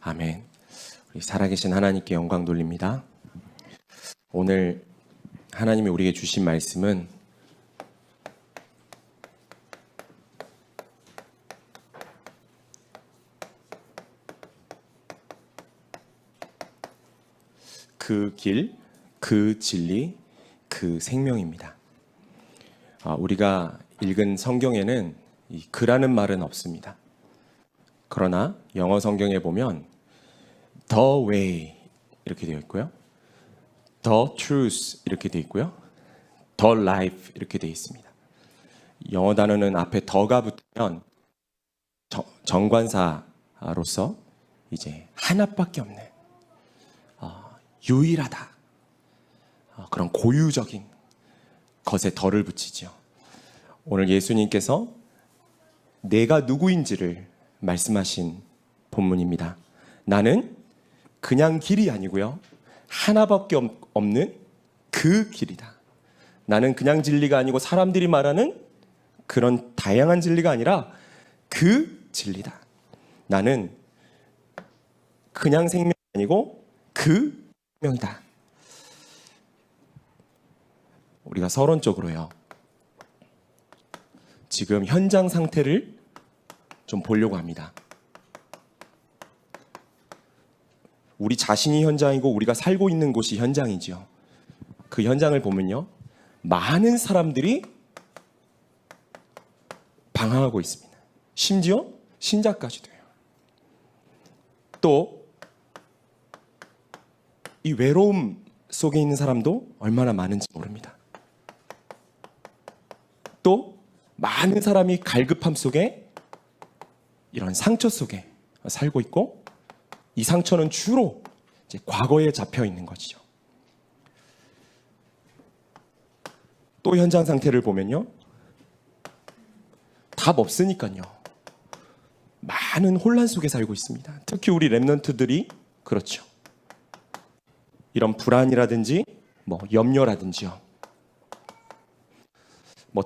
아멘. 우리 살아계신 하나님께 영광 돌립니다. 오늘 하나님이 우리에게 주신 말씀은 그 길, 그 진리, 그 생명입니다. 우리가 읽은 성경에는 이 그라는 말은 없습니다. 그러나 영어 성경에 보면 The way 이렇게 되어 있고요, The truth 이렇게 되어 있고요, The life 이렇게 되어 있습니다. 영어 단어는 앞에 더가 붙으면 정관사로서 이제 하나밖에 없는 유일하다, 그런 고유적인 것에 덜을 붙이죠. 오늘 예수님께서 내가 누구인지를 말씀하신 본문입니다. 나는 그냥 길이 아니고요, 하나밖에 없는 그 길이다. 나는 그냥 진리가 아니고 사람들이 말하는 그런 다양한 진리가 아니라 그 진리다. 나는 그냥 생명이 아니고 그 생명이다. 우리가 서론적으로요, 지금 현장 상태를 좀 보려고 합니다. 우리 자신이 현장이고 우리가 살고 있는 곳이 현장이죠. 그 현장을 보면요, 많은 사람들이 방황하고 있습니다. 심지어 신자까지도요. 또 이 외로움 속에 있는 사람도 얼마나 많은지 모릅니다. 또 많은 사람이 갈급함 속에, 이런 상처 속에 살고 있고, 이 상처는 주로 이제 과거에 잡혀 있는 것이죠. 또 현장 상태를 보면요, 답 없으니까요, 많은 혼란 속에 살고 있습니다. 특히 우리 렘넌트들이 그렇죠. 이런 불안이라든지 염려라든지요.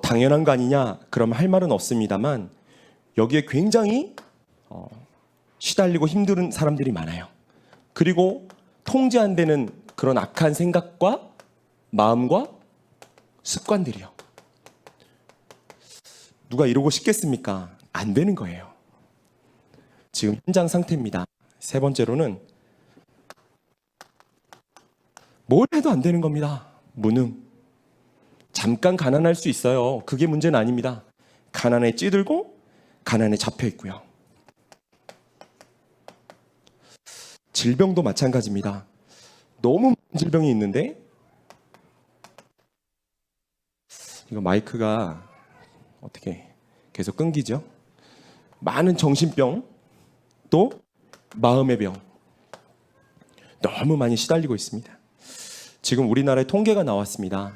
당연한 거 아니냐 그러면 할 말은 없습니다만, 여기에 굉장히 시달리고 힘든 사람들이 많아요. 그리고 통제 안 되는 그런 악한 생각과 마음과 습관들이요. 누가 이러고 싶겠습니까? 안 되는 거예요. 지금 현장 상태입니다. 세 번째로는 뭘 해도 안 되는 겁니다. 무능. 잠깐 가난할 수 있어요. 그게 문제는 아닙니다. 가난에 찌들고 가난에 잡혀 있고요. 질병도 마찬가지입니다. 너무 많은 질병이 있는데, 이거 마이크가 어떻게 계속 끊기죠? 많은 정신병, 또 마음의 병, 너무 많이 시달리고 있습니다. 지금 우리나라에 통계가 나왔습니다.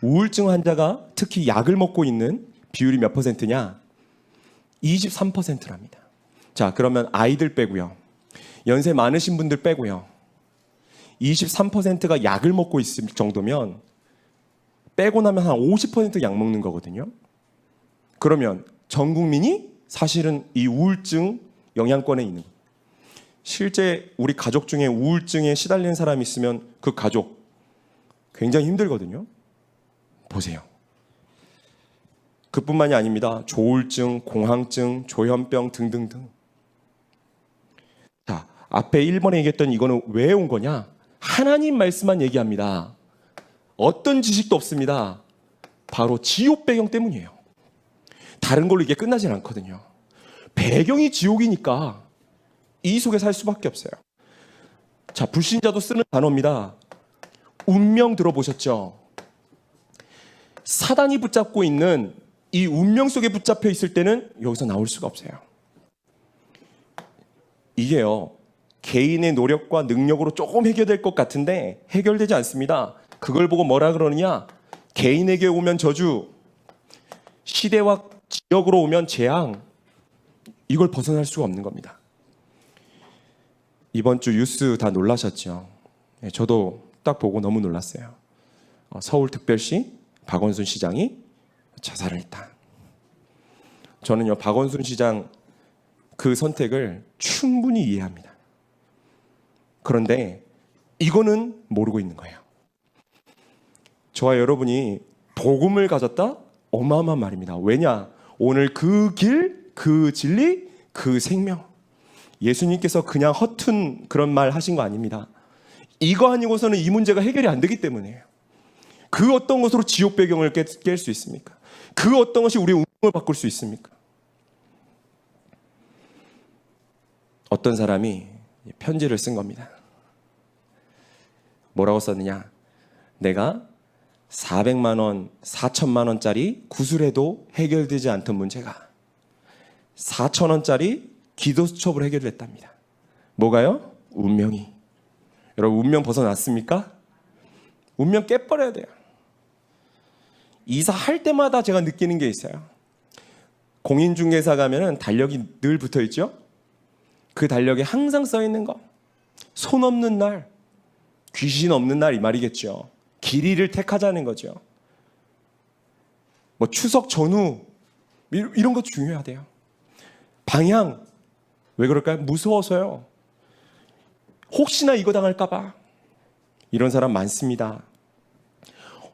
우울증 환자가 특히 약을 먹고 있는 비율이 몇 퍼센트냐? 23%랍니다. 자, 그러면 아이들 빼고요, 연세 많으신 분들 빼고요, 23%가 약을 먹고 있을 정도면 빼고 나면 한 50% 약 먹는 거거든요. 그러면 전 국민이 사실은 이 우울증 영향권에 있는 거예요. 실제 우리 가족 중에 우울증에 시달리는 사람이 있으면 그 가족 굉장히 힘들거든요. 보세요. 그뿐만이 아닙니다. 조울증, 공황증, 조현병 등등등. 자, 앞에 1번에 얘기했던 이거는 왜 온 거냐? 하나님 말씀만 얘기합니다. 어떤 지식도 없습니다. 바로 지옥 배경 때문이에요. 다른 걸로 이게 끝나진 않거든요. 배경이 지옥이니까 이 속에 살 수밖에 없어요. 자, 불신자도 쓰는 단어입니다. 운명 들어보셨죠? 사단이 붙잡고 있는 이 운명 속에 붙잡혀 있을 때는 여기서 나올 수가 없어요. 이게요, 개인의 노력과 능력으로 조금 해결될 것 같은데 해결되지 않습니다. 그걸 보고 뭐라 그러느냐? 개인에게 오면 저주, 시대와 지역으로 오면 재앙, 이걸 벗어날 수가 없는 겁니다. 이번 주 뉴스 다 놀라셨죠? 저도 딱 보고 너무 놀랐어요. 서울특별시 박원순 시장이 자살을 했다. 저는요, 박원순 시장 그 선택을 충분히 이해합니다. 그런데 이거는 모르고 있는 거예요. 저와 여러분이 복음을 가졌다? 어마어마한 말입니다. 왜냐? 오늘 그 길, 그 진리, 그 생명. 예수님께서 그냥 허튼 그런 말 하신 거 아닙니다. 이거 아니고서는 이 문제가 해결이 안 되기 때문이에요. 그 어떤 것으로 지옥 배경을 깰 수 있습니까? 그 어떤 것이 우리의 운명을 바꿀 수 있습니까? 어떤 사람이 편지를 쓴 겁니다. 뭐라고 썼느냐? 내가 400만 원, 4천만 원짜리 구슬해도 해결되지 않던 문제가 4천 원짜리 기도 수첩으로 해결됐답니다. 뭐가요? 운명이. 여러분, 운명 벗어났습니까? 운명 깨버려야 돼요. 이사할 때마다 제가 느끼는 게 있어요. 공인중개사 가면은 달력이 늘 붙어 있죠? 그 달력에 항상 써 있는 거. 손 없는 날, 귀신 없는 날, 이 말이겠죠. 길이를 택하자는 거죠. 뭐 추석 전후 이런 거 중요하대요. 방향, 왜 그럴까요? 무서워서요. 혹시나 이거 당할까 봐. 이런 사람 많습니다.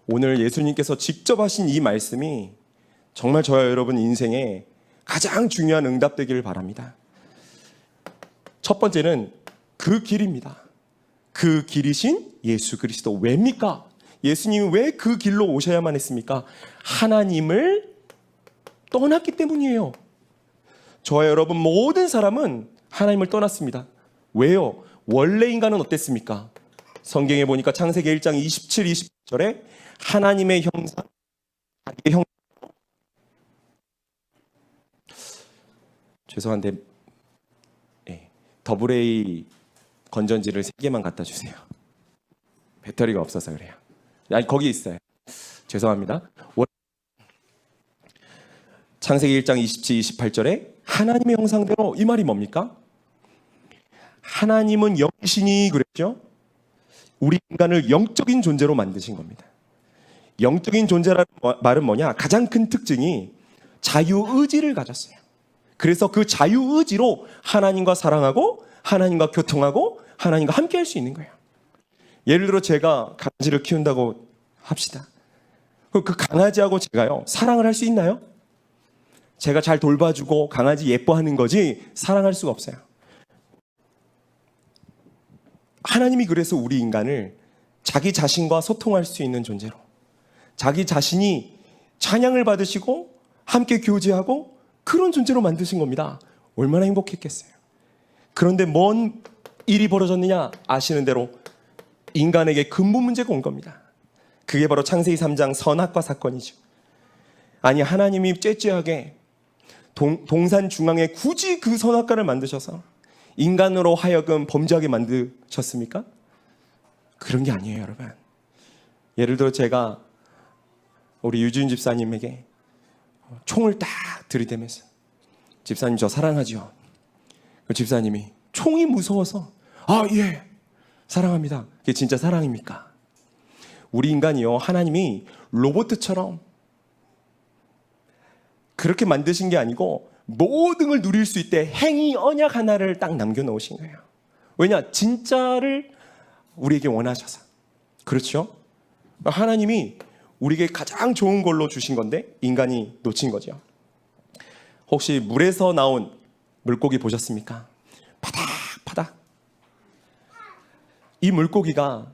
오늘 예수님께서 직접 하신 이 말씀이 정말 저와 여러분 인생에 가장 중요한 응답되기를 바랍니다. 첫 번째는 그 길입니다. 그 길이신 예수 그리스도. 왜입니까? 예수님이 왜 그 길로 오셔야만 했습니까? 하나님을 떠났기 때문이에요. 저와 여러분 모든 사람은 하나님을 떠났습니다. 왜요? 원래 인간은 어땠습니까? 성경에 보니까 창세기 1장 27, 28절에 하나님의 형상, 자기의 형. 죄송한데 AA 건전지를 3개만 갖다 주세요. 배터리가 없어서 그래요. 아니, 거기 있어요. 죄송합니다. 창세기 1장 27, 28절에 하나님의 형상대로, 이 말이 뭡니까? 하나님은 영이시니 그랬죠? 우리 인간을 영적인 존재로 만드신 겁니다. 영적인 존재라는 말은 뭐냐? 가장 큰 특징이 자유의지를 가졌어요. 그래서 그 자유의지로 하나님과 사랑하고 하나님과 교통하고 하나님과 함께 할 수 있는 거예요. 예를 들어 제가 강아지를 키운다고 합시다. 그 강아지하고 제가요, 사랑을 할 수 있나요? 제가 잘 돌봐주고 강아지 예뻐하는 거지 사랑할 수가 없어요. 하나님이 그래서 우리 인간을 자기 자신과 소통할 수 있는 존재로, 자기 자신이 찬양을 받으시고 함께 교제하고 그런 존재로 만드신 겁니다. 얼마나 행복했겠어요. 그런데 뭔 일이 벌어졌느냐? 아시는 대로 인간에게 근본 문제가 온 겁니다. 그게 바로 창세기 3장 선악과 사건이죠. 아니, 하나님이 째째하게 동산 중앙에 굳이 그 선악과를 만드셔서 인간으로 하여금 범죄하게 만드셨습니까? 그런 게 아니에요, 여러분. 예를 들어 제가 우리 유지윤 집사님에게 총을 딱 들이대면서, 집사님 저 사랑하죠? 그 집사님이 총이 무서워서, 아, 예, 사랑합니다. 그게 진짜 사랑입니까? 우리 인간이요, 하나님이 로봇처럼 그렇게 만드신 게 아니고 모든 걸 누릴 수 있게 행위 언약 하나를 딱 남겨놓으신 거예요. 왜냐? 진짜를 우리에게 원하셔서. 그렇죠? 하나님이 우리에게 가장 좋은 걸로 주신 건데 인간이 놓친 거죠. 혹시 물에서 나온 물고기 보셨습니까? 파닥파닥. 이 물고기가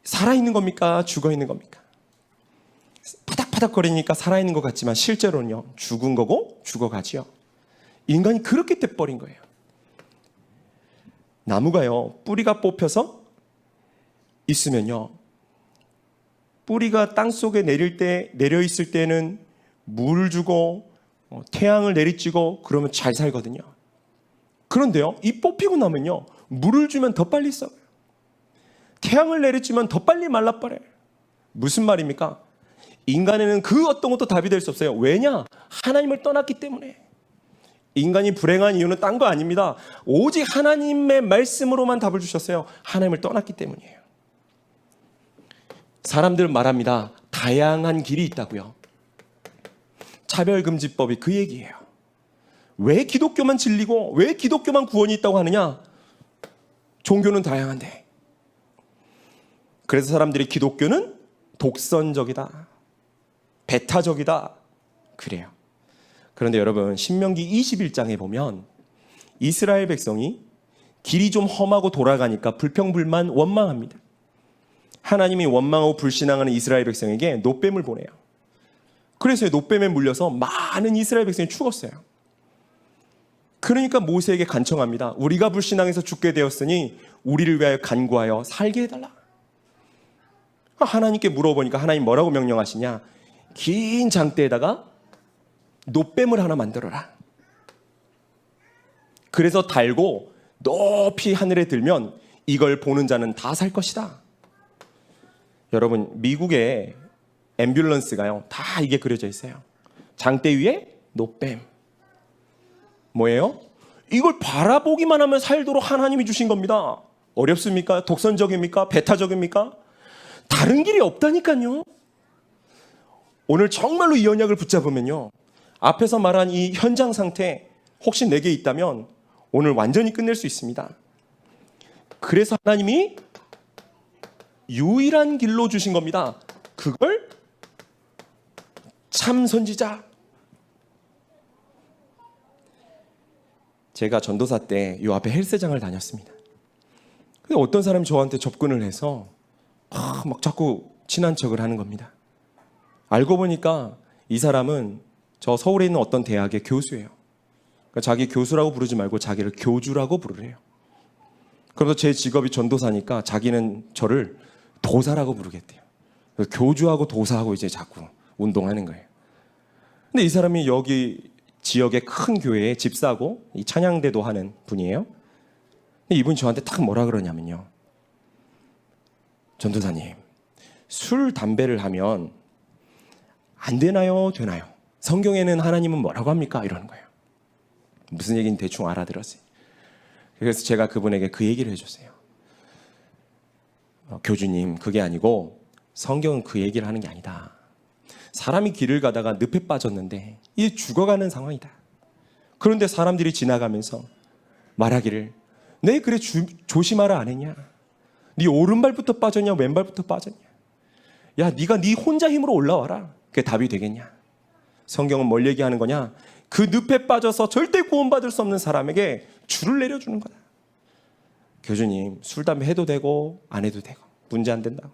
살아있는 겁니까? 죽어있는 겁니까? 파닥파닥거리니까 살아있는 것 같지만 실제로는요, 죽은 거고 죽어가지요. 인간이 그렇게 돼버린 거예요. 나무가요, 뿌리가 뽑혀서 있으면요, 뿌리가 땅속에 내려 있을 때는 물을 주고 태양을 내리쬐고 그러면 잘 살거든요. 그런데요, 이 뽑히고 나면요, 물을 주면 더 빨리 썩어요. 태양을 내리쬐면 더 빨리 말라버려요. 무슨 말입니까? 인간에는 그 어떤 것도 답이 될 수 없어요. 왜냐? 하나님을 떠났기 때문에. 인간이 불행한 이유는 딴 거 아닙니다. 오직 하나님의 말씀으로만 답을 주셨어요. 하나님을 떠났기 때문이에요. 사람들은 말합니다. 다양한 길이 있다고요. 차별금지법이 그 얘기예요. 왜 기독교만 진리고 왜 기독교만 구원이 있다고 하느냐? 종교는 다양한데. 그래서 사람들이 기독교는 독선적이다, 배타적이다 그래요. 그런데 여러분, 신명기 21장에 보면 이스라엘 백성이 길이 좀 험하고 돌아가니까 불평불만 원망합니다. 하나님이 원망하고 불신앙하는 이스라엘 백성에게 노뱀을 보내요. 그래서 노뱀에 물려서 많은 이스라엘 백성이 죽었어요. 그러니까 모세에게 간청합니다. 우리가 불신앙해서 죽게 되었으니 우리를 위하여 간구하여 살게 해달라. 하나님께 물어보니까 하나님 뭐라고 명령하시냐? 긴 장대에다가 노뱀을 하나 만들어라. 그래서 달고 높이 하늘에 들면 이걸 보는 자는 다 살 것이다. 여러분, 미국의 앰뷸런스가요, 다 이게 그려져 있어요. 장대 위에 노뱀. 뭐예요? 이걸 바라보기만 하면 살도록 하나님이 주신 겁니다. 어렵습니까? 독선적입니까? 배타적입니까? 다른 길이 없다니까요. 오늘 정말로 이 언약을 붙잡으면요, 앞에서 말한 이 현장 상태 혹시 내게 있다면 오늘 완전히 끝낼 수 있습니다. 그래서 하나님이 유일한 길로 주신 겁니다. 그걸 참 선지자. 제가 전도사 때 이 앞에 헬스장을 다녔습니다. 근데 어떤 사람이 저한테 접근을 해서 막 자꾸 친한 척을 하는 겁니다. 알고 보니까 이 사람은 저 서울에 있는 어떤 대학의 교수예요. 그러니까 자기 교수라고 부르지 말고 자기를 교주라고 부르래요. 그래서 제 직업이 전도사니까 자기는 저를 도사라고 부르겠대요. 교주하고 도사하고 이제 자꾸 운동하는 거예요. 근데 이 사람이 여기 지역의 큰 교회에 집사고 이 찬양대도 하는 분이에요. 근데 이분이 저한테 딱 뭐라 그러냐면요, 전도사님, 술, 담배를 하면 안 되나요? 되나요? 성경에는 하나님은 뭐라고 합니까? 이러는 거예요. 무슨 얘기인지 대충 알아들었어요. 그래서 제가 그분에게 그 얘기를 해줬어요. 교주님, 그게 아니고 성경은 그 얘기를 하는 게 아니다. 사람이 길을 가다가 늪에 빠졌는데 이게 죽어가는 상황이다. 그런데 사람들이 지나가면서 말하기를, 네 그래 조심하라 안 했냐? 네 오른발부터 빠졌냐 왼발부터 빠졌냐? 야, 네가 네 혼자 힘으로 올라와라. 그게 답이 되겠냐? 성경은 뭘 얘기하는 거냐? 그 늪에 빠져서 절대 구원받을 수 없는 사람에게 줄을 내려주는 거다. 교주님, 술, 담배 해도 되고 안 해도 되고 문제 안 된다고.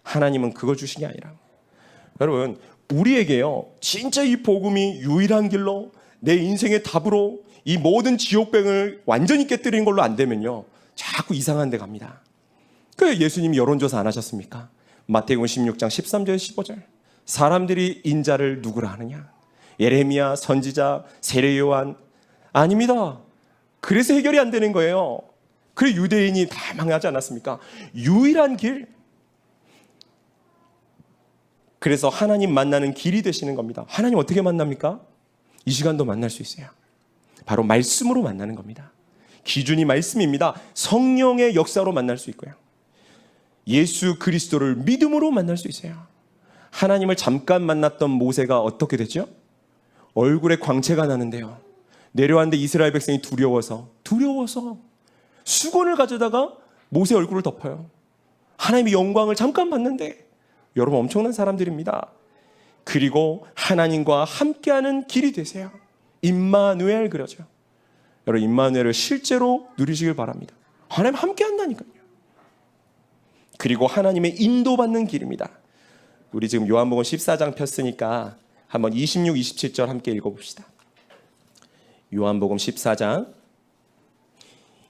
하나님은 그걸 주신 게 아니라고. 여러분, 우리에게요, 진짜 이 복음이 유일한 길로 내 인생의 답으로 이 모든 지옥병을 완전히 깨뜨리는 걸로 안 되면요, 자꾸 이상한 데 갑니다. 그래 예수님이 여론조사 안 하셨습니까? 마태복음 16장 13절 15절. 사람들이 인자를 누구라 하느냐? 예레미야, 선지자, 세례 요한. 아닙니다. 그래서 해결이 안 되는 거예요. 그래 유대인이 다 망하지 않았습니까? 유일한 길. 그래서 하나님 만나는 길이 되시는 겁니다. 하나님 어떻게 만납니까? 이 시간도 만날 수 있어요. 바로 말씀으로 만나는 겁니다. 기준이 말씀입니다. 성령의 역사로 만날 수 있고요, 예수 그리스도를 믿음으로 만날 수 있어요. 하나님을 잠깐 만났던 모세가 어떻게 됐죠? 얼굴에 광채가 나는데요, 내려왔는데 이스라엘 백성이 두려워서 수건을 가져다가 모세 얼굴을 덮어요. 하나님의 영광을 잠깐 봤는데, 여러분 엄청난 사람들입니다. 그리고 하나님과 함께하는 길이 되세요. 임마누엘 그러죠. 여러분 임마누엘을 실제로 누리시길 바랍니다. 하나님 함께한다니까요. 그리고 하나님의 인도받는 길입니다. 우리 지금 요한복음 14장 폈으니까 한번 26, 27절 함께 읽어봅시다. 요한복음 14장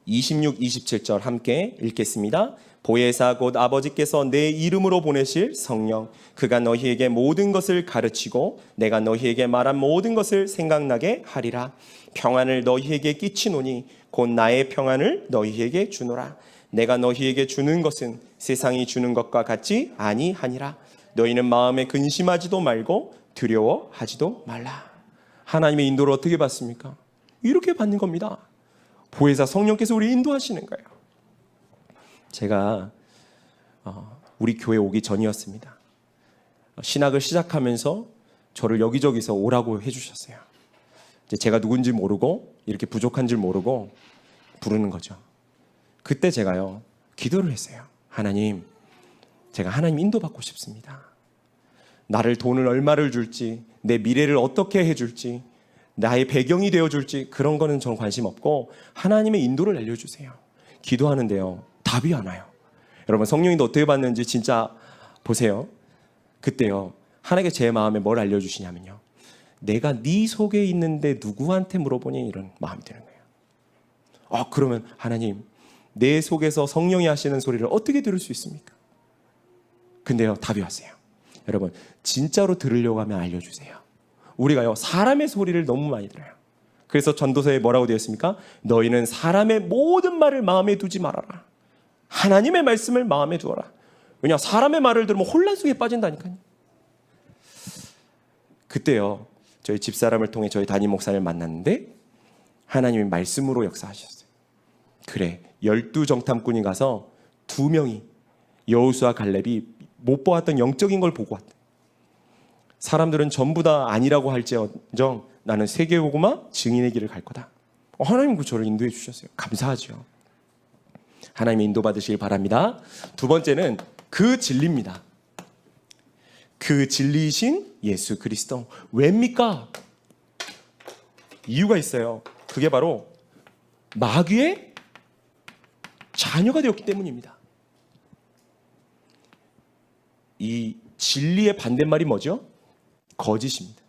26, 27절 함께 읽겠습니다. 보혜사 곧 아버지께서 내 이름으로 보내실 성령, 그가 너희에게 모든 것을 가르치고 내가 너희에게 말한 모든 것을 생각나게 하리라. 평안을 너희에게 끼치노니 곧 나의 평안을 너희에게 주노라. 내가 너희에게 주는 것은 세상이 주는 것과 같지 아니하니라. 너희는 마음에 근심하지도 말고 두려워하지도 말라. 하나님의 인도를 어떻게 받습니까? 이렇게 받는 겁니다. 보혜사 성령께서 우리 인도하시는 거예요. 제가 우리 교회 오기 전이었습니다. 신학을 시작하면서 저를 여기저기서 오라고 해주셨어요. 이제 제가 누군지 모르고 이렇게 부족한 줄 모르고 부르는 거죠. 그때 제가요 기도를 했어요. 하나님, 제가 하나님 인도받고 싶습니다. 나를 돈을 얼마를 줄지, 내 미래를 어떻게 해줄지, 나의 배경이 되어줄지 그런 거는 저는 관심 없고 하나님의 인도를 알려주세요. 기도하는데요 답이 안 와요. 여러분, 성령님도 어떻게 받는지 진짜 보세요. 그때요 하나님께 제 마음에 뭘 알려주시냐면요, 내가 네 속에 있는데 누구한테 물어보니, 이런 마음이 드는 거예요. 그러면 하나님, 내 속에서 성령이 하시는 소리를 어떻게 들을 수 있습니까? 근데요 답이 왔어요. 여러분, 진짜로 들으려고 하면 알려주세요. 우리가요 사람의 소리를 너무 많이 들어요. 그래서 전도서에 뭐라고 되어 있습니까? 너희는 사람의 모든 말을 마음에 두지 말아라. 하나님의 말씀을 마음에 두어라. 왜냐, 사람의 말을 들으면 혼란 속에 빠진다니까요. 그때요 저희 집사람을 통해 저희 담임 목사를 만났는데 하나님이 말씀으로 역사하셨어요. 그래, 12정탐꾼이 가서 2명이 여호수아 갈렙이 못 보았던 영적인 걸 보고 왔다. 사람들은 전부 다 아니라고 할지언정 나는 세계복음화 증인의 길을 갈 거다. 하나님 저를 인도해 주셨어요. 감사하죠. 하나님의 인도 받으시길 바랍니다. 두 번째는 그 진리입니다. 그 진리이신 예수 그리스도. 왜입니까? 이유가 있어요. 그게 바로 마귀의 자녀가 되었기 때문입니다. 이 진리의 반대말이 뭐죠? 거짓입니다.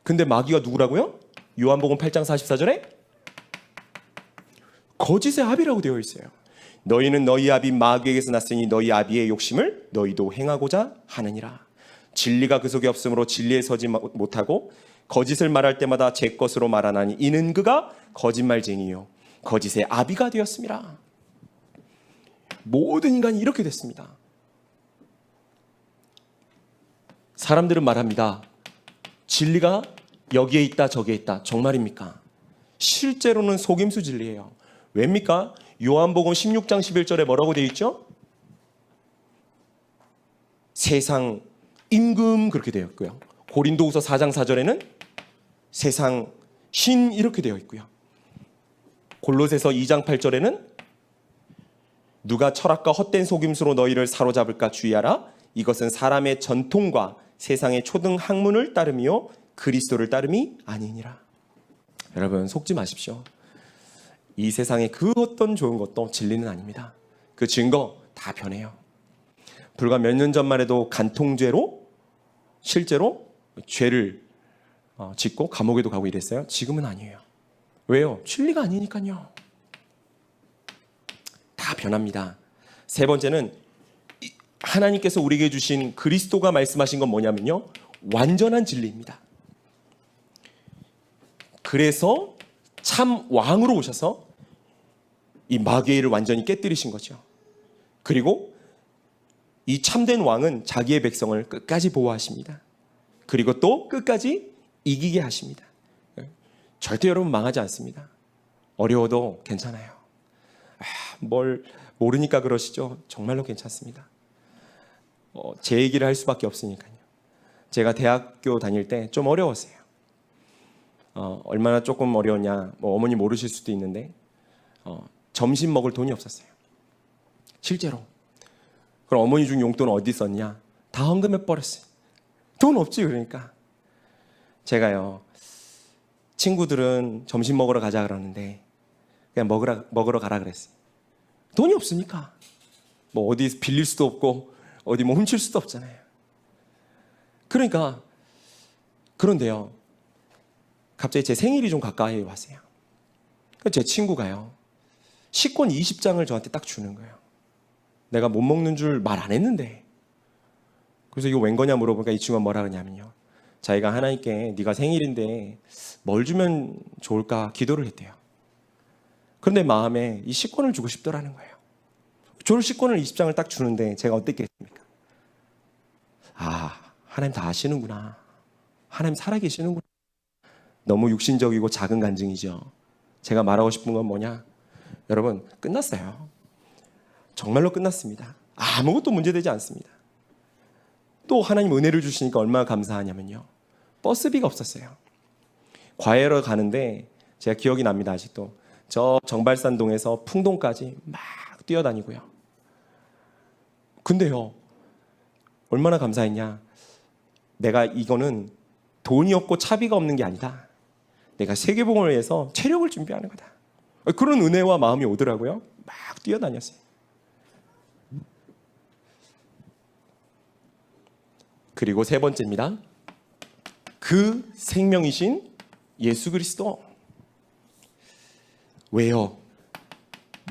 근데 마귀가 누구라고요? 요한복음 8장 44절에 거짓의 아비라고 되어 있어요. 너희는 너희 아비 마귀에게서 났으니 너희 아비의 욕심을 너희도 행하고자 하느니라. 진리가 그 속에 없으므로 진리에 서지 못하고 거짓을 말할 때마다 제 것으로 말하나니 이는 그가 거짓말쟁이요 거짓의 아비가 되었습니다. 모든 인간이 이렇게 됐습니다. 사람들은 말합니다. 진리가 여기에 있다 저기에 있다. 정말입니까? 실제로는 속임수 진리예요. 왜입니까? 요한복음 16장 11절에 뭐라고 되어 있죠? 세상 임금 그렇게 되어 있고요. 고린도후서 4장 4절에는 세상 신 이렇게 되어 있고요. 골로새서 2장 8절에는 누가 철학과 헛된 속임수로 너희를 사로잡을까 주의하라. 이것은 사람의 전통과 세상의 초등 학문을 따름이요 그리스도를 따름이 아니니라. 여러분, 속지 마십시오. 이 세상에 그 어떤 좋은 것도 진리는 아닙니다. 그 증거 다 변해요. 불과 몇 년 전만 해도 간통죄로 실제로 죄를 짓고 감옥에도 가고 이랬어요. 지금은 아니에요. 왜요? 진리가 아니니까요. 다 변합니다. 세 번째는 하나님께서 우리에게 주신 그리스도가 말씀하신 건 뭐냐면요, 완전한 진리입니다. 그래서 참 왕으로 오셔서 이 마귀를 완전히 깨뜨리신 거죠. 그리고 이 참된 왕은 자기의 백성을 끝까지 보호하십니다. 그리고 또 끝까지 이기게 하십니다. 절대 여러분 망하지 않습니다. 어려워도 괜찮아요. 뭘 모르니까 그러시죠? 정말로 괜찮습니다. 제 얘기를 할 수밖에 없으니까요. 제가 대학교 다닐 때 좀 어려웠어요. 얼마나 조금 어려웠냐, 어머니 모르실 수도 있는데 점심 먹을 돈이 없었어요. 실제로. 그럼 어머니 준 용돈 어디 썼냐? 다 헌금해 버렸어요. 돈 없지. 그러니까 제가요, 친구들은 점심 먹으러 가자 그러는데 그냥 먹으러 가라 그랬어요. 돈이 없으니까 뭐 어디 빌릴 수도 없고 어디 뭐 훔칠 수도 없잖아요. 그러니까 그런데요, 갑자기 제 생일이 좀 가까이 왔어요. 제 친구가요, 식권 20장을 저한테 딱 주는 거예요. 내가 못 먹는 줄 말 안 했는데. 그래서 이거 웬 거냐 물어보니까 이 친구가 뭐라 그러냐면요, 자기가 하나님께 네가 생일인데 뭘 주면 좋을까 기도를 했대요. 그런데 마음에 이 식권을 주고 싶더라는 거예요. 줄 식권을 20장을 딱 주는데 제가 어땠겠습니까? 하나님 다 아시는구나. 하나님 살아계시는구나. 너무 육신적이고 작은 간증이죠. 제가 말하고 싶은 건 뭐냐? 여러분, 끝났어요. 정말로 끝났습니다. 아무것도 문제되지 않습니다. 또 하나님 은혜를 주시니까 얼마나 감사하냐면요, 버스비가 없었어요. 과외로 가는데 제가 기억이 납니다. 아직도. 저 정발산동에서 풍동까지 막 뛰어다니고요. 근데요, 얼마나 감사했냐. 내가 이거는 돈이 없고 차비가 없는 게 아니다. 내가 세계복음을 위해서 체력을 준비하는 거다. 그런 은혜와 마음이 오더라고요. 막 뛰어다녔어요. 그리고 세 번째입니다. 그 생명이신 예수 그리스도. 왜요?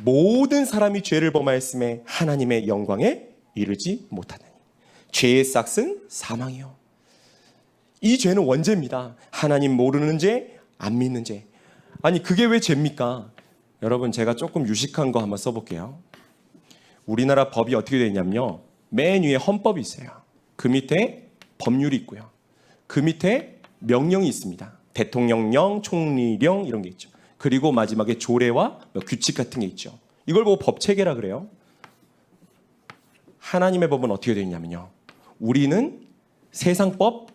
모든 사람이 죄를 범하였음에 하나님의 영광에 이르지 못하다니. 죄의 싹은 사망이요. 이 죄는 원죄입니다. 하나님 모르는 죄, 안 믿는 죄. 아니 그게 왜 죄입니까? 여러분 제가 조금 유식한 거 한번 써볼게요. 우리나라 법이 어떻게 되어 있냐면요. 맨 위에 헌법이 있어요. 그 밑에 법률이 있고요. 그 밑에 명령이 있습니다. 대통령령, 총리령 이런 게 있죠. 그리고 마지막에 조례와 규칙 같은 게 있죠. 이걸 보고 법체계라 그래요. 하나님의 법은 어떻게 되어 있냐면요. 우리는 세상법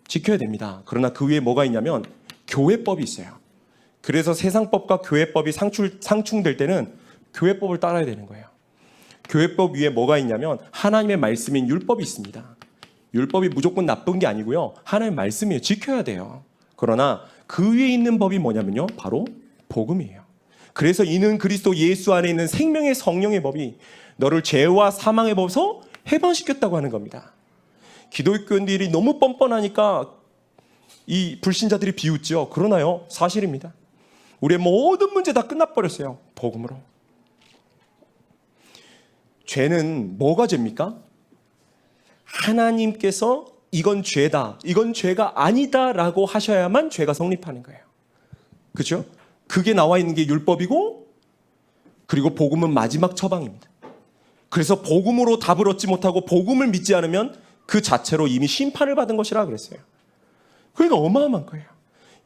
지켜야 됩니다. 그러나 그 위에 뭐가 있냐면 교회법이 있어요. 그래서 세상법과 교회법이 상충될 때는 교회법을 따라야 되는 거예요. 교회법 위에 뭐가 있냐면 하나님의 말씀인 율법이 있습니다. 율법이 무조건 나쁜 게 아니고요. 하나님의 말씀이에요. 지켜야 돼요. 그러나 그 위에 있는 법이 뭐냐면요. 바로 복음이에요. 그래서 이는 그리스도 예수 안에 있는 생명의 성령의 법이 너를 죄와 사망의 법에서 해방시켰다고 하는 겁니다. 기독교인들이 너무 뻔뻔하니까 이 불신자들이 비웃죠. 그러나요? 사실입니다. 우리의 모든 문제 다 끝나버렸어요. 복음으로. 죄는 뭐가 죄입니까? 하나님께서 이건 죄다, 이건 죄가 아니다라고 하셔야만 죄가 성립하는 거예요. 그렇죠? 그게 나와 있는 게 율법이고 그리고 복음은 마지막 처방입니다. 그래서 복음으로 답을 얻지 못하고 복음을 믿지 않으면 그 자체로 이미 심판을 받은 것이라 그랬어요. 그러니까 어마어마한 거예요.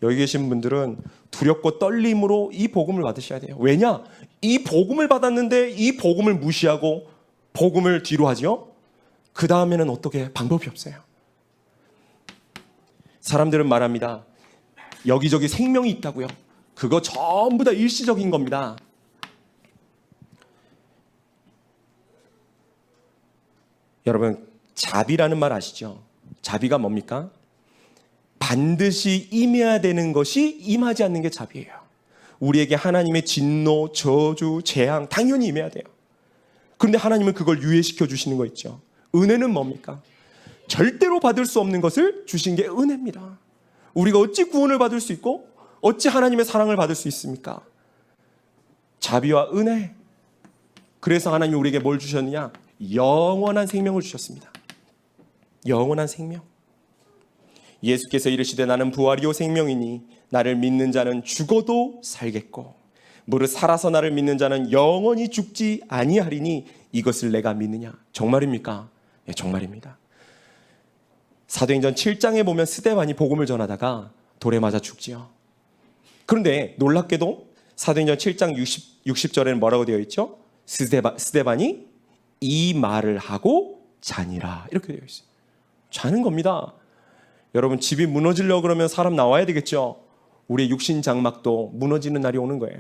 여기 계신 분들은 두렵고 떨림으로 이 복음을 받으셔야 돼요. 왜냐? 이 복음을 받았는데 이 복음을 무시하고 복음을 뒤로 하죠. 그 다음에는 어떻게 방법이 없어요. 사람들은 말합니다. 여기저기 생명이 있다고요. 그거 전부 다 일시적인 겁니다. 여러분 자비라는 말 아시죠? 자비가 뭡니까? 반드시 임해야 되는 것이 임하지 않는 게 자비예요. 우리에게 하나님의 진노, 저주, 재앙 당연히 임해야 돼요. 그런데 하나님은 그걸 유예시켜 주시는 거 있죠. 은혜는 뭡니까? 절대로 받을 수 없는 것을 주신 게 은혜입니다. 우리가 어찌 구원을 받을 수 있고 어찌 하나님의 사랑을 받을 수 있습니까? 자비와 은혜. 그래서 하나님이 우리에게 뭘 주셨느냐? 영원한 생명을 주셨습니다. 영원한 생명. 예수께서 이르시되 나는 부활이요 생명이니 나를 믿는 자는 죽어도 살겠고 무릇 살아서 나를 믿는 자는 영원히 죽지 아니하리니 이것을 내가 믿느냐? 정말입니까? 예, 정말입니다. 사도행전 7장에 보면 스데반이 복음을 전하다가 돌에 맞아 죽지요. 그런데 놀랍게도 사도행전 7장 60절에는 뭐라고 되어 있죠? 스데반이 이 말을 하고 자니라 이렇게 되어 있어요. 자는 겁니다. 여러분 집이 무너지려고 그러면 사람 나와야 되겠죠. 우리의 육신 장막도 무너지는 날이 오는 거예요.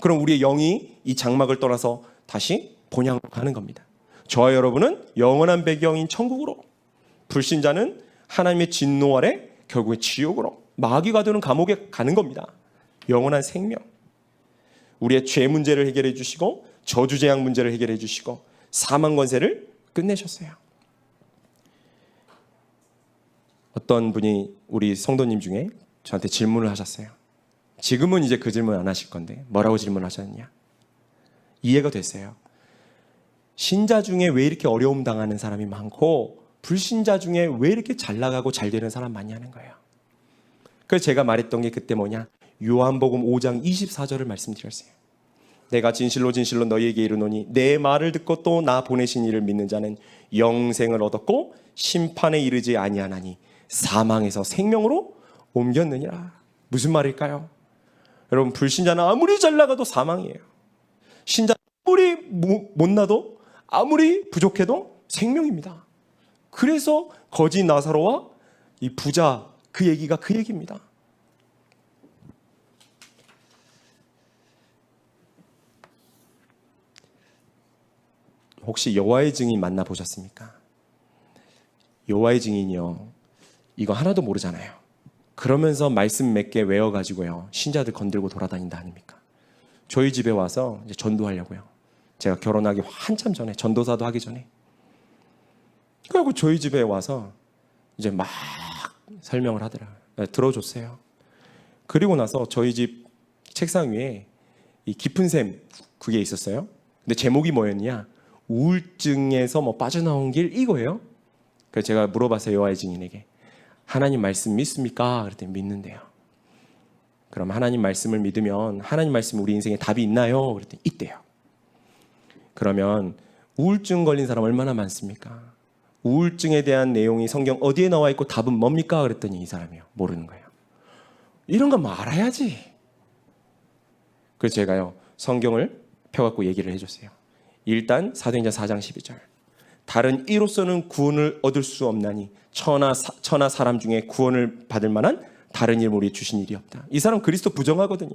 그럼 우리의 영이 이 장막을 떠나서 다시 본향으로 가는 겁니다. 저와 여러분은 영원한 배경인 천국으로, 불신자는 하나님의 진노 아래 결국에 지옥으로, 마귀가 되는 감옥에 가는 겁니다. 영원한 생명. 우리의 죄 문제를 해결해 주시고 저주 재앙 문제를 해결해 주시고 사망 권세를 끝내셨어요. 어떤 분이 우리 성도님 중에 저한테 질문을 하셨어요. 지금은 이제 그 질문 안 하실 건데 뭐라고 질문하셨느냐? 이해가 됐어요. 신자 중에 왜 이렇게 어려움 당하는 사람이 많고 불신자 중에 왜 이렇게 잘 나가고 잘 되는 사람 많이 하는 거예요. 그래서 제가 말했던 게 그때 뭐냐? 요한복음 5장 24절을 말씀드렸어요. 내가 진실로 진실로 너희에게 이르노니 내 말을 듣고 또 나 보내신 이를 믿는 자는 영생을 얻었고 심판에 이르지 아니하나니 사망에서 생명으로 옮겼느니라. 무슨 말일까요? 여러분 불신자는 아무리 잘 나가도 사망이에요. 신자 아무리 못나도 아무리 부족해도 생명입니다. 그래서 거지 나사로와 이 부자 그 얘기가 그 얘기입니다. 혹시 여호와의 증인 만나보셨습니까? 여호와의 증인이요, 이거 하나도 모르잖아요. 그러면서 말씀 몇 개 외워가지고요 신자들 건들고 돌아다닌다 아닙니까? 저희 집에 와서 이제 전도하려고요. 제가 결혼하기 한참 전에, 전도사도 하기 전에, 그리고 저희 집에 와서 이제 막 설명을 하더라고요. 들어줬어요. 그리고 나서 저희 집 책상 위에 이 깊은 샘 그게 있었어요. 근데 제목이 뭐였냐? 우울증에서 뭐 빠져나온 길, 이거예요. 그래서 제가 물어봤어요, 여호와의 증인에게. 하나님 말씀 믿습니까? 그랬더니 믿는데요. 그럼 하나님 말씀을 믿으면 하나님 말씀 우리 인생에 답이 있나요? 그랬더니 있대요. 그러면 우울증 걸린 사람 얼마나 많습니까? 우울증에 대한 내용이 성경 어디에 나와 있고 답은 뭡니까? 그랬더니 이 사람이요, 모르는 거예요. 이런 거 뭐 알아야지. 그래서 제가요 성경을 펴갖고 얘기를 해줬어요. 일단 사도행전 4장 12절, 다른 이로서는 구원을 얻을 수 없나니 천하 사람 중에 구원을 받을 만한 다른 이름 우리 주신 일이 없다. 이 사람 그리스도 부정하거든요.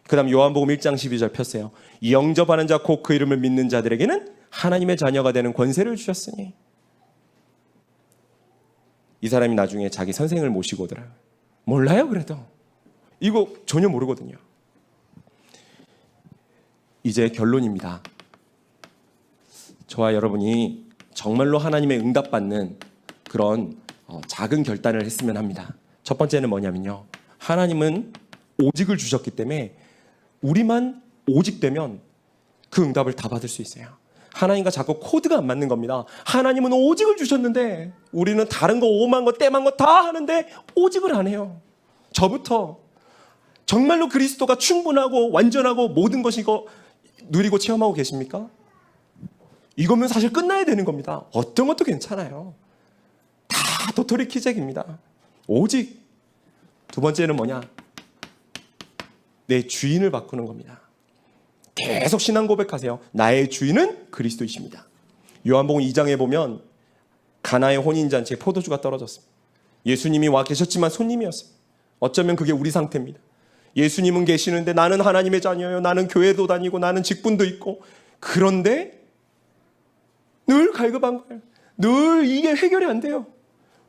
그 다음 요한복음 1장 12절 폈어요. 영접하는 자 곧 그 이름을 믿는 자들에게는 하나님의 자녀가 되는 권세를 주셨으니. 이 사람이 나중에 자기 선생을 모시고 오더라고요. 몰라요. 그래도 이거 전혀 모르거든요. 이제 결론입니다. 저와 여러분이 정말로 하나님의 응답받는 그런 작은 결단을 했으면 합니다. 첫 번째는 뭐냐면요, 하나님은 오직을 주셨기 때문에 우리만 오직 되면 그 응답을 다 받을 수 있어요. 하나님과 자꾸 코드가 안 맞는 겁니다. 하나님은 오직을 주셨는데 우리는 다른 거 오만 거 땜한 거 다 하는데 오직을 안 해요. 저부터 정말로 그리스도가 충분하고 완전하고 모든 것이 이거 누리고 체험하고 계십니까? 이거면 사실 끝나야 되는 겁니다. 어떤 것도 괜찮아요. 다 도토리 키재기입니다. 오직. 두 번째는 뭐냐? 내 주인을 바꾸는 겁니다. 계속 신앙 고백하세요. 나의 주인은 그리스도이십니다. 요한복음 2장에 보면 가나의 혼인잔치에 포도주가 떨어졌습니다. 예수님이 와 계셨지만 손님이었어요. 어쩌면 그게 우리 상태입니다. 예수님은 계시는데 나는 하나님의 자녀예요. 나는 교회도 다니고 나는 직분도 있고, 그런데 늘 갈급한 거예요. 늘 이게 해결이 안 돼요.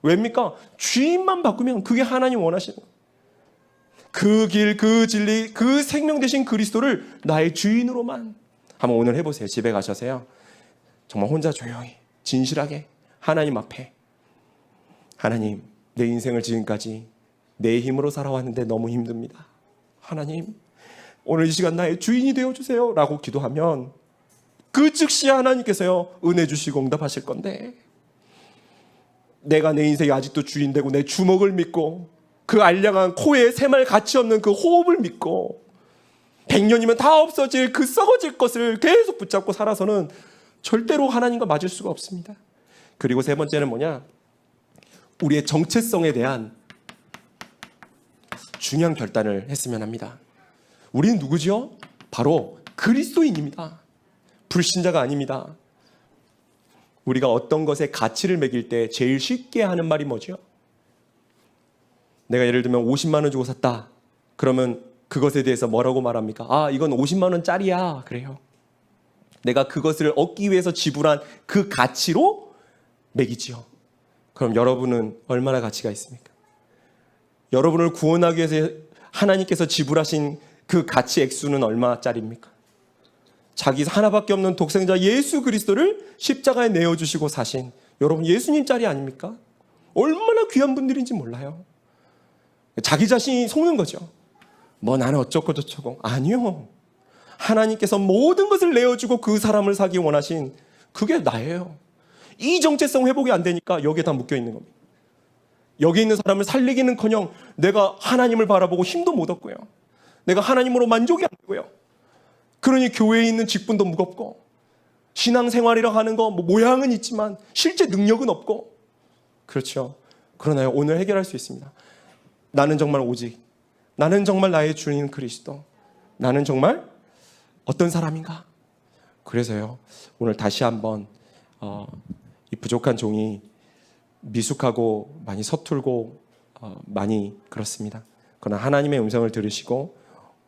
왜입니까? 주인만 바꾸면 그게 하나님 원하시는 거예요. 그 길, 그 진리, 그 생명 되신 그리스도를 나의 주인으로만. 한번 오늘 해보세요. 집에 가셔서요, 정말 혼자 조용히 진실하게 하나님 앞에, 하나님, 내 인생을 지금까지 내 힘으로 살아왔는데 너무 힘듭니다. 하나님, 오늘 이 시간 나의 주인이 되어주세요 라고 기도하면 그 즉시 하나님께서요 은혜 주시고 응답하실 건데, 내가 내 인생에 아직도 주인 되고 내 주먹을 믿고 그 알량한 코에 새말 가치 없는 그 호흡을 믿고 100년이면 다 없어질 그 썩어질 것을 계속 붙잡고 살아서는 절대로 하나님과 맞을 수가 없습니다. 그리고 세 번째는 뭐냐? 우리의 정체성에 대한 중요한 결단을 했으면 합니다. 우리는 누구죠? 바로 그리스도인입니다. 불신자가 아닙니다. 우리가 어떤 것에 가치를 매길 때 제일 쉽게 하는 말이 뭐죠? 내가 예를 들면 50만 원 주고 샀다. 그러면 그것에 대해서 뭐라고 말합니까? 아, 이건 50만 원짜리야. 그래요. 내가 그것을 얻기 위해서 지불한 그 가치로 매기지요. 그럼 여러분은 얼마나 가치가 있습니까? 여러분을 구원하기 위해서 하나님께서 지불하신 그 가치 액수는 얼마짜리입니까? 자기 하나밖에 없는 독생자 예수 그리스도를 십자가에 내어주시고 사신 여러분, 예수님 짤이 아닙니까? 얼마나 귀한 분들인지 몰라요. 자기 자신이 속는 거죠. 뭐 나는 어쩌고 저쩌고. 아니요. 하나님께서 모든 것을 내어주고 그 사람을 사기 원하신 그게 나예요. 이 정체성 회복이 안 되니까 여기에 다 묶여 있는 겁니다. 여기 있는 사람을 살리기는커녕 내가 하나님을 바라보고 힘도 못 얻고요. 내가 하나님으로 만족이 안 되고요. 그러니 교회에 있는 직분도 무겁고, 신앙생활이라고 하는 거 뭐 모양은 있지만 실제 능력은 없고. 그렇죠. 그러나요, 오늘 해결할 수 있습니다. 나는 정말 오직, 나는 정말 나의 주인 그리스도, 나는 정말 어떤 사람인가. 그래서요, 오늘 다시 한번 이 부족한 종이 미숙하고 많이 서툴고 많이 그렇습니다. 그러나 하나님의 음성을 들으시고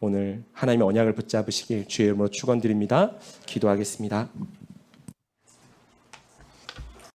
오늘 하나님의 언약을 붙잡으시길 주의 이름으로 축원드립니다. 기도하겠습니다.